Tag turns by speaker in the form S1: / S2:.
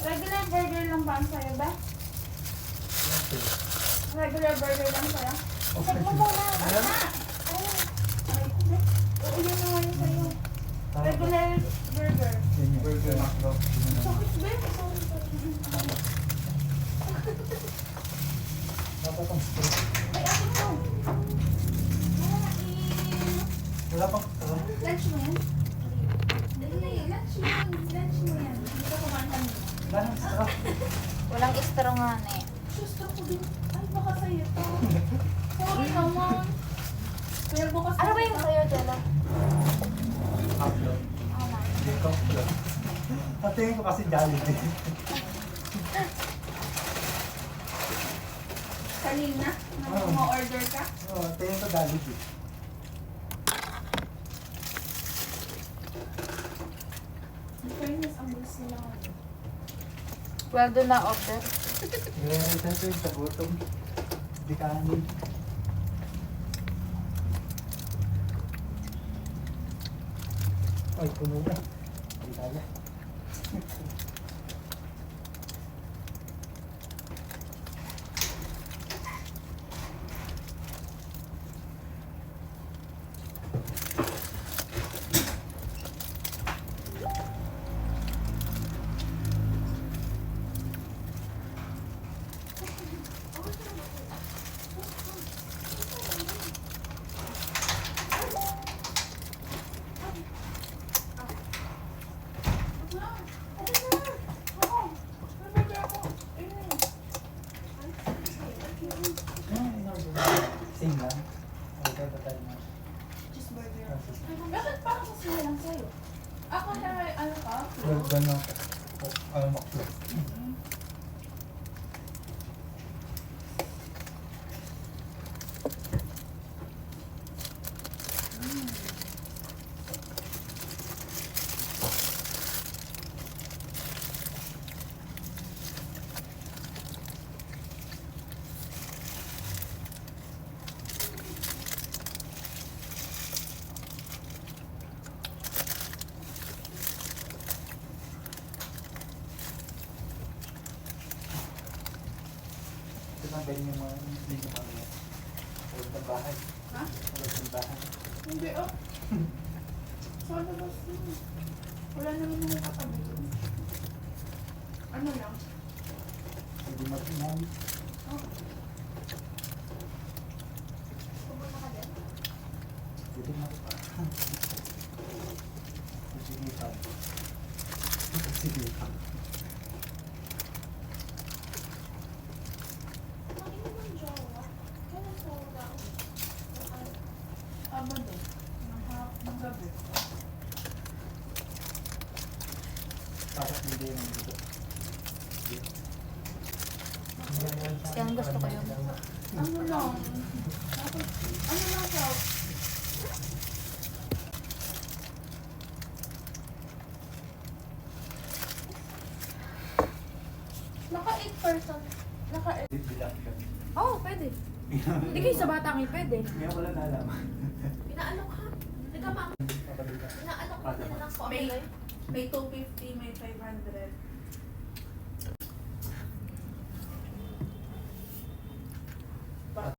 S1: Regular burger lang ba ang sa'yo ba? Regular burger lang sa'yo? Isip mo muna. Ano na? Ayun. Ay, hindi. Oo, yun naman yung sa'yo. Regular burger.
S2: Burger McDo.
S1: Sakit ba? Sorry.
S2: Dapat ang steak.
S1: Ay, akin mo.
S2: Wala pang
S1: Lunch mo yan? Dali, lunch mo yan. Lunch mo yan. Hindi ka kumain kanina.
S2: Wala nang straw.
S3: Walang straw nga na eh.
S1: Gusto ko din. Ay, baka sa'yo to. Sorry naman. Pero bukas
S3: Ano ba yung sa'yo, Jella?
S2: Upload.
S3: Oh my.
S2: Hindi ko upload. Patingin ko kasi Jollibee.
S1: kanina?
S2: Oo.
S1: Mo-order ka?
S2: Oo, tingin ko Jollibee.
S1: In fairness, ang bilis nila ako.
S3: Well, doon na order.
S2: Ito yung sa gutom. Hindi kanin. Ay, puno na. Hindi kaya. Same lang. Okay, patay na.
S1: Cheeseburger. Bakit parang kasi lang sa'yo? Ako na, ano ka?
S2: Well done lang. Maklo. Ito na ganyan yung mga hindi ko mamaya. Huwag ng bahay.
S1: Ha?
S2: Huwag ng bahay.
S1: Hindi, oh. Sa labas na. Wala naman yung katabi doon. Ano lang?
S2: Hindi mag-inam.
S1: Oh. Pupunta ka din?
S2: Hindi mag-inam. Sige pa. Sige pa.
S1: Makinig ng jowa. Kailan sa wala ako? Abado. Ng gabi.
S2: Tapos hindi yung dito.
S3: Yan, gusto ko yun.
S1: Ano lang? Ano lang siya? Naka 8%. Naka 8.
S2: Bilang yun.
S3: Oo, oh, pwede. Hindi kayo sa batang eh, pwede.
S2: Ngayon wala na alam.
S4: Pinaalok ha? Teka ma,
S2: Kapalita.
S4: pinaalok mo din ng
S1: May,
S4: formula.
S1: may 250, may 500.